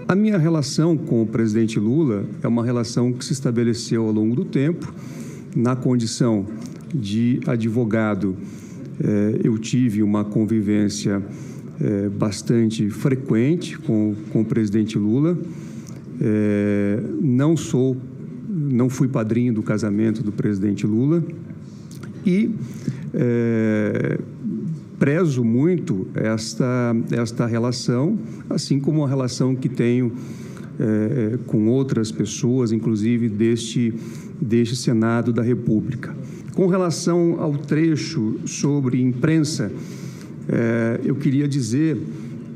A minha relação com o presidente Lula é uma relação que se estabeleceu ao longo do tempo. Na condição de advogado, eu tive uma convivência bastante frequente com o presidente Lula. Não fui padrinho do casamento do presidente Lula e prezo muito esta relação, assim como a relação que tenho com outras pessoas, inclusive deste Senado da República. Com relação ao trecho sobre imprensa, eu queria dizer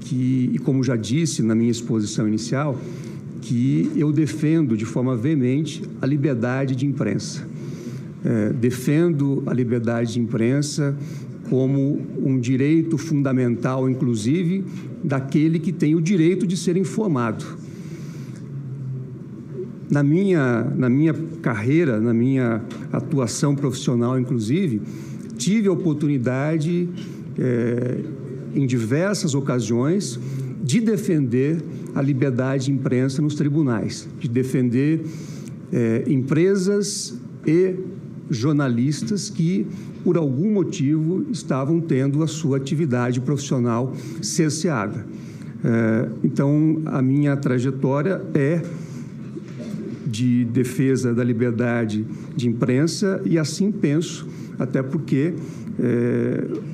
que, e como já disse na minha exposição inicial, que eu defendo de forma veemente a liberdade de imprensa. Defendo a liberdade de imprensa como um direito fundamental, inclusive, daquele que tem o direito de ser informado. Na minha carreira, na minha atuação profissional, inclusive, tive a oportunidade, em diversas ocasiões, de defender a liberdade de imprensa nos tribunais, de defender empresas e jornalistas que, por algum motivo, estavam tendo a sua atividade profissional cerceada. Então, a minha trajetória é de defesa da liberdade de imprensa e assim penso, até porque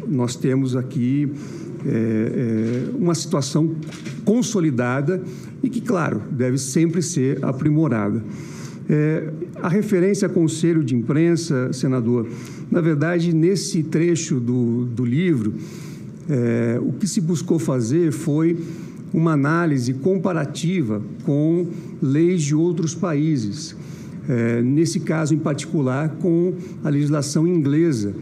nós temos aqui uma situação consolidada e que, claro, deve sempre ser aprimorada. A referência a conselho de imprensa, senador, na verdade, nesse trecho do livro, o que se buscou fazer foi uma análise comparativa com leis de outros países, nesse caso em particular com a legislação inglesa,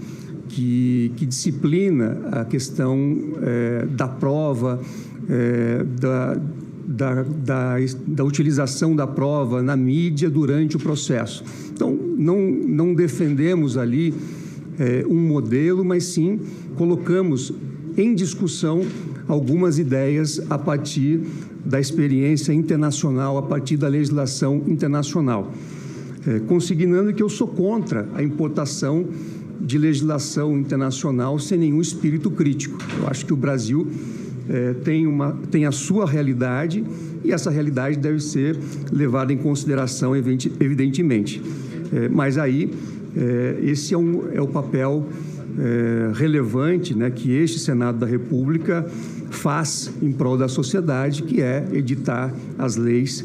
que disciplina a questão da prova, da utilização da prova na mídia durante o processo. Então, não defendemos ali um modelo, mas sim colocamos em discussão algumas ideias a partir da experiência internacional, a partir da legislação internacional, consignando que eu sou contra a importação de legislação internacional sem nenhum espírito crítico. Eu acho que o Brasil tem a sua realidade e essa realidade deve ser levada em consideração, evidentemente. Mas aí, esse é o papel relevante, né, que este Senado da República faz em prol da sociedade, que é editar as leis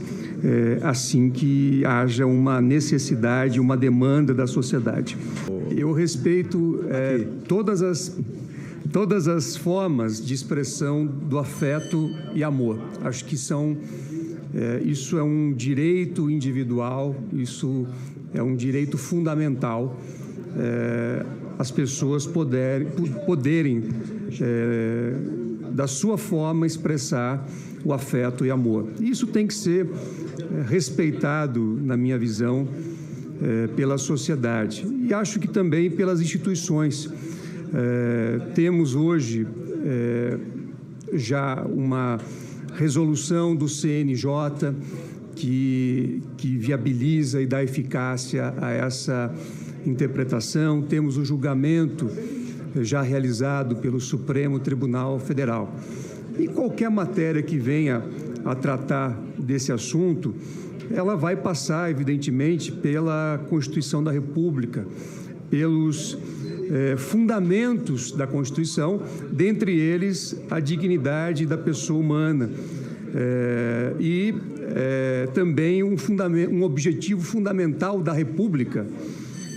assim que haja uma necessidade, uma demanda da sociedade. Eu respeito todas as formas de expressão do afeto e amor. Acho que isso é um direito individual, isso é um direito fundamental, as pessoas poderem da sua forma, expressar o afeto e amor. Isso tem que ser respeitado, na minha visão, pela sociedade. E acho que também pelas instituições. Temos hoje já uma resolução do CNJ que viabiliza e dá eficácia a essa interpretação. Temos o julgamento já realizado pelo Supremo Tribunal Federal. E qualquer matéria que venha a tratar desse assunto, ela vai passar, evidentemente, pela Constituição da República, pelos fundamentos da Constituição, dentre eles a dignidade da pessoa humana e também um objetivo fundamental da República,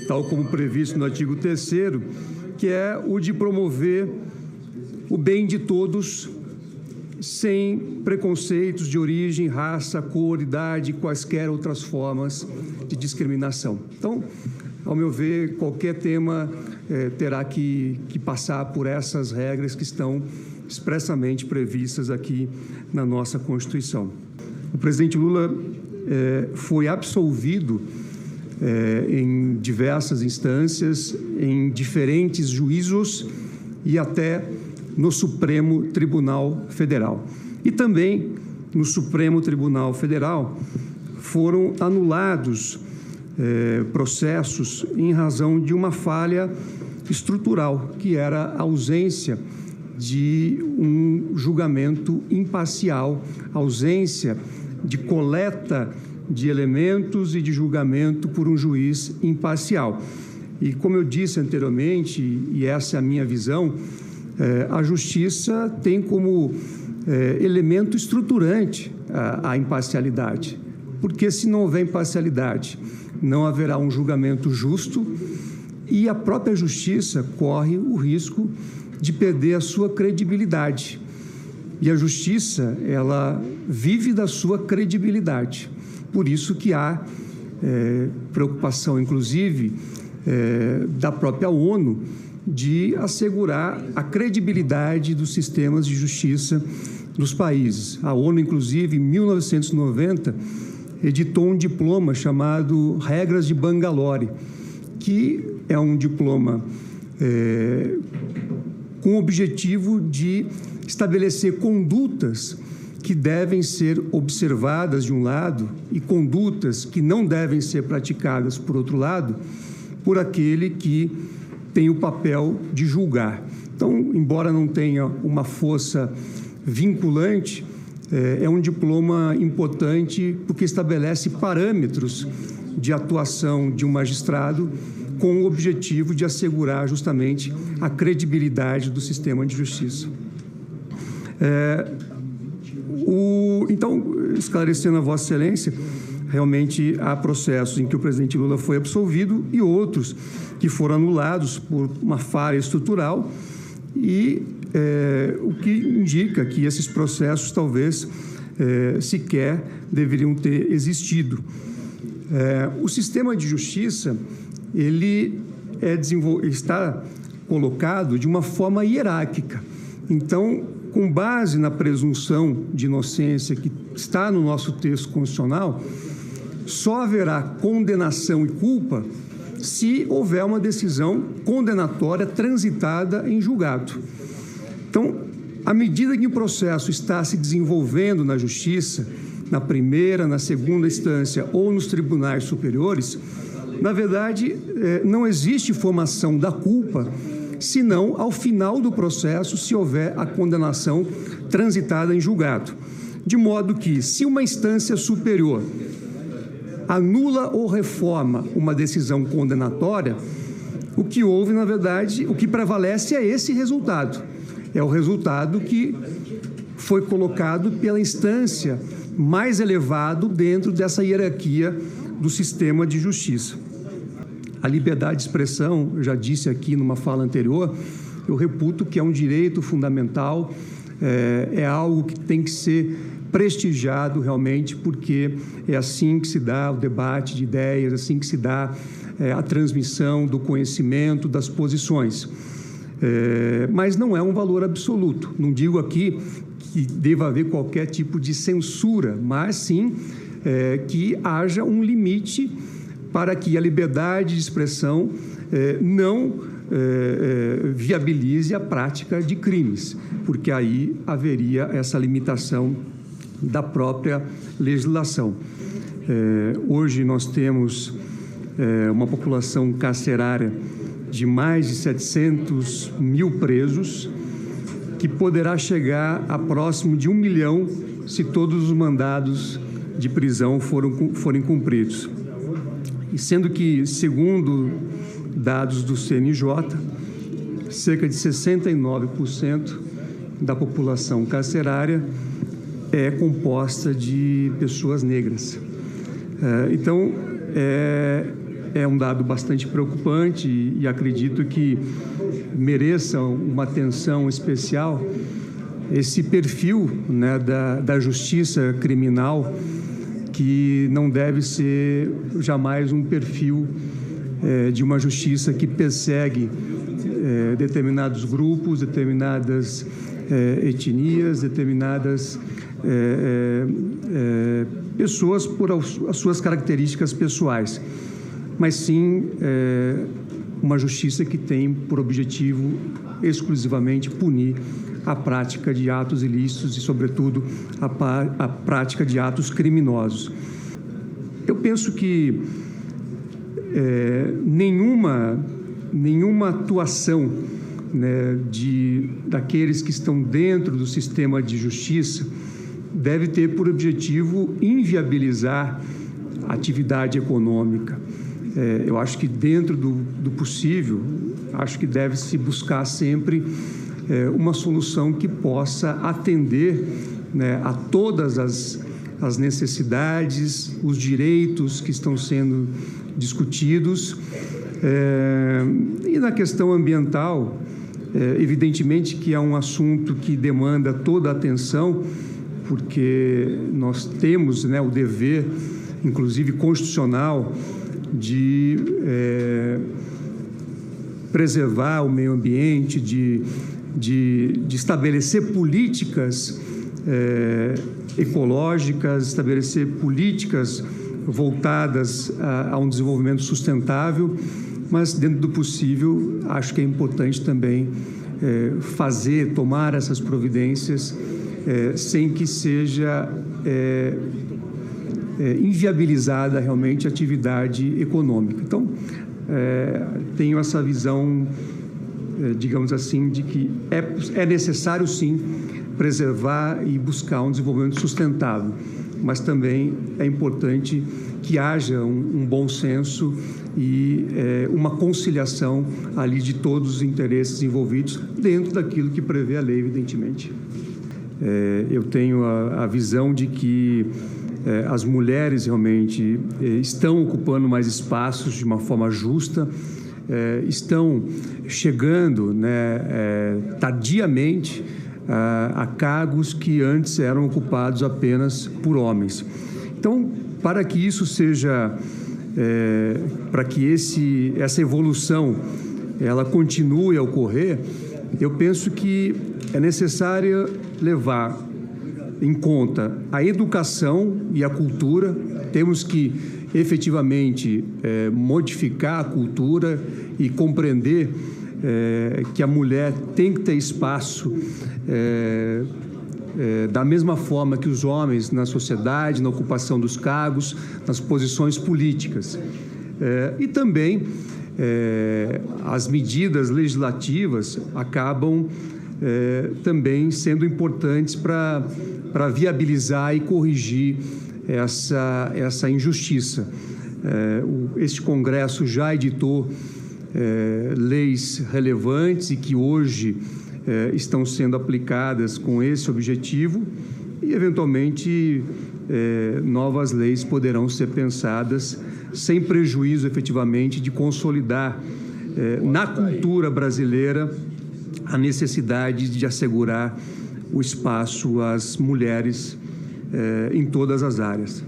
tal como previsto no artigo 3º, que é o de promover o bem de todos, sem preconceitos de origem, raça, cor, idade, quaisquer outras formas de discriminação. Então, ao meu ver, qualquer tema terá que passar por essas regras que estão expressamente previstas aqui na nossa Constituição. O presidente Lula foi absolvido em diversas instâncias, em diferentes juízos e até no Supremo Tribunal Federal. E também no Supremo Tribunal Federal, foram anulados processos em razão de uma falha estrutural, que era a ausência de um julgamento imparcial, ausência de coleta de elementos e de julgamento por um juiz imparcial. E, como eu disse anteriormente, e essa é a minha visão, a Justiça tem como elemento estruturante a imparcialidade, porque se não houver imparcialidade, não haverá um julgamento justo e a própria Justiça corre o risco de perder a sua credibilidade. E a Justiça, ela vive da sua credibilidade. Por isso que há preocupação, inclusive, da própria ONU, de assegurar a credibilidade dos sistemas de justiça dos países. A ONU, inclusive, em 1990, editou um diploma chamado Regras de Bangalore, que é um diploma com o objetivo de estabelecer condutas que devem ser observadas de um lado e condutas que não devem ser praticadas, por outro lado, por aquele que tem o papel de julgar. Então, embora não tenha uma força vinculante, é um diploma importante porque estabelece parâmetros de atuação de um magistrado com o objetivo de assegurar justamente a credibilidade do sistema de justiça. Então, esclarecendo a Vossa Excelência, realmente há processos em que o presidente Lula foi absolvido e outros que foram anulados por uma falha estrutural e o que indica que esses processos talvez sequer deveriam ter existido. O sistema de justiça, ele está colocado de uma forma hierárquica. Então, com base na presunção de inocência que está no nosso texto constitucional, só haverá condenação e culpa se houver uma decisão condenatória transitada em julgado. Então, à medida que o processo está se desenvolvendo na Justiça, na primeira, na segunda instância ou nos tribunais superiores, na verdade, não existe formação da culpa, senão ao final do processo, se houver a condenação transitada em julgado. De modo que, se uma instância superior anula ou reforma uma decisão condenatória, o que houve, na verdade, o que prevalece é esse resultado. É o resultado que foi colocado pela instância mais elevada dentro dessa hierarquia do sistema de justiça. A liberdade de expressão, eu já disse aqui numa fala anterior, eu reputo que é um direito fundamental, é algo que tem que ser prestigiado realmente, porque é assim que se dá o debate de ideias, assim que se dá a transmissão do conhecimento, das posições. Mas não é um valor absoluto. Não digo aqui que deva haver qualquer tipo de censura, mas sim que haja um limite para que a liberdade de expressão não viabilize a prática de crimes, porque aí haveria essa limitação da própria legislação. Hoje nós temos uma população carcerária de mais de 700 mil presos, que poderá chegar a próximo de 1 milhão se todos os mandados de prisão forem cumpridos. E sendo que, segundo dados do CNJ, cerca de 69% da população carcerária é composta de pessoas negras. Então, é um dado bastante preocupante e acredito que mereça uma atenção especial esse perfil, né, da justiça criminal, que não deve ser jamais um perfil de uma justiça que persegue determinados grupos, determinadas etnias, determinadas pessoas por as suas características pessoais, mas sim uma justiça que tem por objetivo exclusivamente punir a prática de atos ilícitos e, sobretudo, a prática de atos criminosos. Eu penso que nenhuma atuação, né, daqueles que estão dentro do sistema de justiça deve ter por objetivo inviabilizar a atividade econômica. Eu acho que dentro do possível, acho que deve-se buscar sempre uma solução que possa atender, né, a todas as necessidades, os direitos que estão sendo discutidos. E na questão ambiental, evidentemente que é um assunto que demanda toda a atenção, porque nós temos, né, o dever, inclusive constitucional, de preservar o meio ambiente, de estabelecer políticas ecológicas, estabelecer políticas voltadas a um desenvolvimento sustentável, mas dentro do possível, acho que é importante também tomar essas providências sem que seja inviabilizada realmente a atividade econômica. Então, tenho essa visão, digamos assim, de que é necessário, sim, preservar e buscar um desenvolvimento sustentável, mas também é importante que haja um bom senso e uma conciliação ali de todos os interesses envolvidos dentro daquilo que prevê a lei, evidentemente. Eu tenho a visão de que as mulheres realmente estão ocupando mais espaços de uma forma justa, estão chegando, né, tardiamente a cargos que antes eram ocupados apenas por homens. Então, para que isso seja, para que essa evolução ela continue a ocorrer, eu penso que é necessário levar em conta a educação e a cultura. Temos que efetivamente modificar a cultura e compreender que a mulher tem que ter espaço da mesma forma que os homens na sociedade, na ocupação dos cargos, nas posições políticas. E também as medidas legislativas acabam também sendo importantes para viabilizar e corrigir essa injustiça. Este Congresso já editou leis relevantes e que hoje estão sendo aplicadas com esse objetivo e, eventualmente, novas leis poderão ser pensadas sem prejuízo, efetivamente, de consolidar na cultura brasileira a necessidade de assegurar o espaço às mulheres em todas as áreas.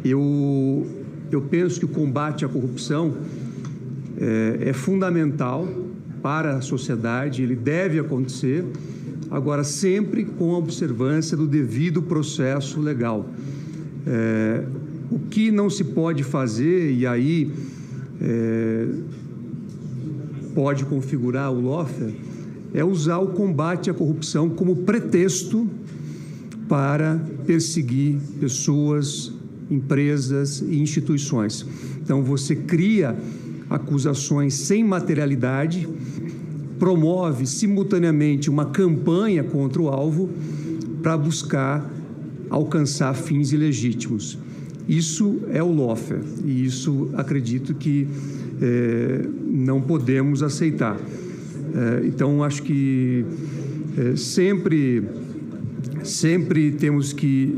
Eu penso que o combate à corrupção é fundamental para a sociedade, ele deve acontecer, agora sempre com a observância do devido processo legal. O que não se pode fazer, e aí pode configurar o lawfare, é usar o combate à corrupção como pretexto para perseguir pessoas, empresas e instituições. Então, você cria acusações sem materialidade, promove simultaneamente uma campanha contra o alvo para buscar alcançar fins ilegítimos. Isso é o lawfare e isso acredito que não podemos aceitar. Então, acho que sempre temos que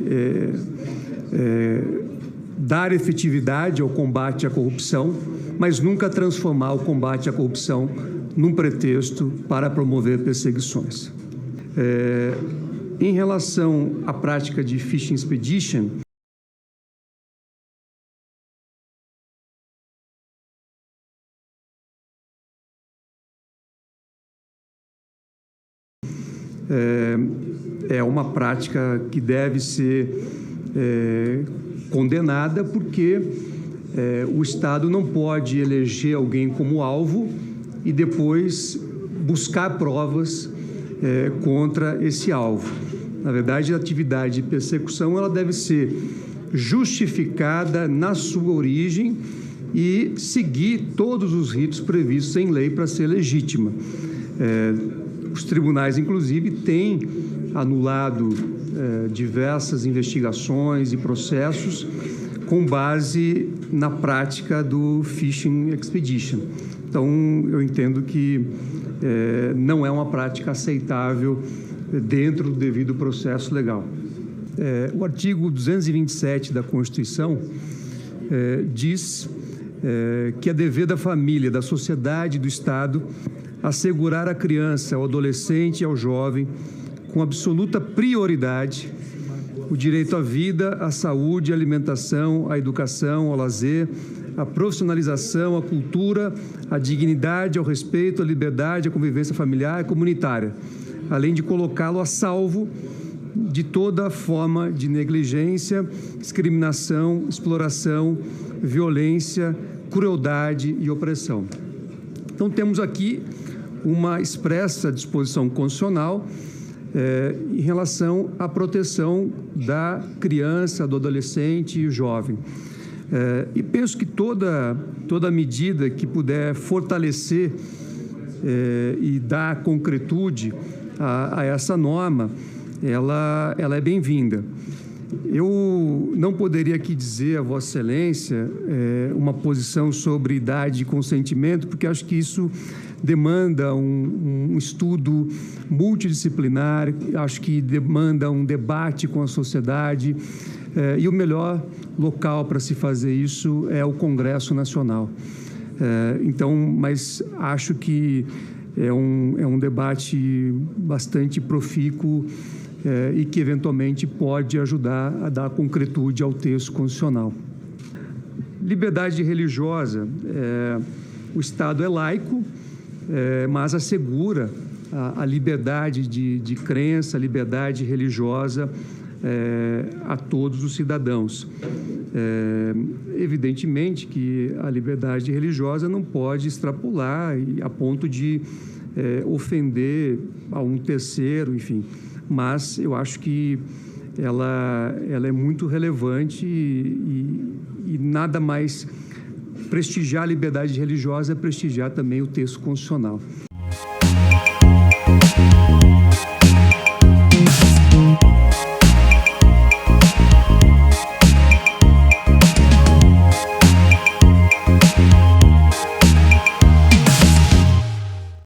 dar efetividade ao combate à corrupção, mas nunca transformar o combate à corrupção num pretexto para promover perseguições. Em relação à prática de fishing expedition, é uma prática que deve ser condenada, porque o Estado não pode eleger alguém como alvo e depois buscar provas contra esse alvo. Na verdade, a atividade de persecução ela deve ser justificada na sua origem e seguir todos os ritos previstos em lei para ser legítima. Os tribunais, inclusive, têm anulado diversas investigações e processos com base na prática do Fishing Expedition. Então, eu entendo que não é uma prática aceitável dentro do devido processo legal. O artigo 227 da Constituição diz que é dever da família, da sociedade e do Estado assegurar à criança, ao adolescente e ao jovem, com absoluta prioridade, o direito à vida, à saúde, à alimentação, à educação, ao lazer, à profissionalização, à cultura, à dignidade, ao respeito, à liberdade, à convivência familiar e comunitária, além de colocá-lo a salvo de toda forma de negligência, discriminação, exploração, violência, crueldade e opressão. Então, temos aqui uma expressa disposição constitucional em relação à proteção da criança, do adolescente e jovem. E penso que toda medida que puder fortalecer e dar concretude a essa norma, ela é bem-vinda. Eu não poderia aqui dizer a Vossa Excelência uma posição sobre idade e consentimento, porque acho que isso demanda um estudo multidisciplinar, acho que demanda um debate com a sociedade, e o melhor local para se fazer isso é o Congresso Nacional. Então, mas acho que é um debate bastante profícuo e que, eventualmente, pode ajudar a dar concretude ao texto constitucional. Liberdade religiosa. O Estado é laico, mas assegura a liberdade de crença, a liberdade religiosa a todos os cidadãos. Evidentemente que a liberdade religiosa não pode extrapolar a ponto de ofender a um terceiro, enfim. Mas eu acho que ela é muito relevante e nada mais prestigiar a liberdade religiosa é prestigiar também o texto constitucional.